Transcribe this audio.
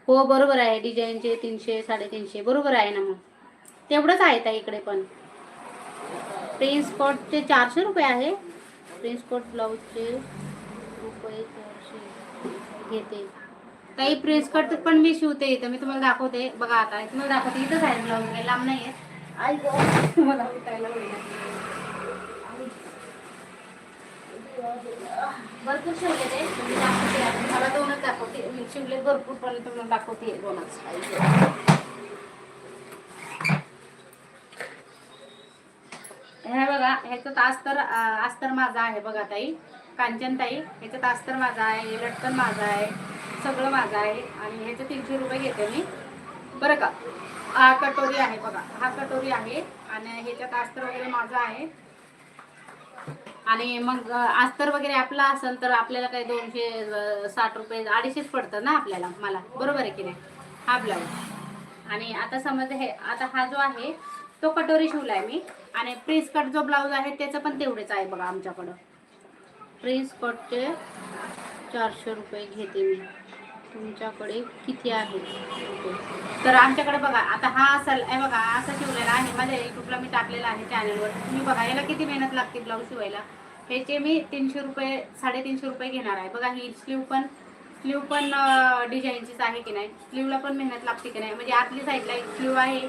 हो बरोबर आहे, डिझाईनचे 300 350 बरोबर आहे ना. मग तेवढंच आहे ताई इकडे पण. प्रिन्स कोटचे 400 रुपये आहे. प्रिन्स कोट ब्लाऊजचे रुपये 400 घेते ताई. प्रिन्स कोट पण मी शिवते इथं, मी तुम्हाला दाखवते बघा. आता तुम्हाला दाखवते, इथंच आहे ब्लाऊज, काही लांब नाही आहे. तुम्हाला उठायला होईल. भरपूर शिवले ते, मी दाखवते. मला दोनच दाखवते, मी शिवले भरपूर पण तुम्हाला दाखवते दोनच. हे बघा, ह्याच्यात अस्तर माझा आहे बघा ताई, कांचन ताई. ह्याच्यात अस्तर माझा आहे, लटकन माझा आहे, सगळं माझं आहे. आणि ह्याचे 300 रुपये घेते मी बरं का. हा कटोरी आहे बघा, हा कटोरी आहे. आणि ह्याच्यात अस्तर वगैरे माझं आहे. आणि मग अस्तर वगैरे आपला असेल तर आपल्याला काही 260 रुपये 250 पडतं ना आपल्याला, मला बरोबर आहे की नाही. हा ब्लाऊज. आणि आता समज हे, आता हा जो आहे तो कटोरी शिवलाय मी. आणि प्रिन्स कट जो ब्लाऊज आहे त्याचं पण तेवढेच आहे बघा आमच्याकडं. प्रिन्स कटचे 400 रुपये घेते मी. तुमच्याकडे किती आहे तर आमच्याकडे बघा, आता हा असेल हे बघा, असं शिवलेला आहे माझ्या युट्यूबला, मी टाकलेला आहे चॅनलवर. तुम्ही बघा, याला किती मेहनत लागते ब्लाऊज शिवायला. ह्याचे मी 300 रुपये 350 रुपये घेणार आहे बघा. ही स्लीव पण डिझाईनचीच आहे की नाही. स्लीवला पण मेहनत लागते की नाही, म्हणजे आतली साईडला एक स्लीव आहे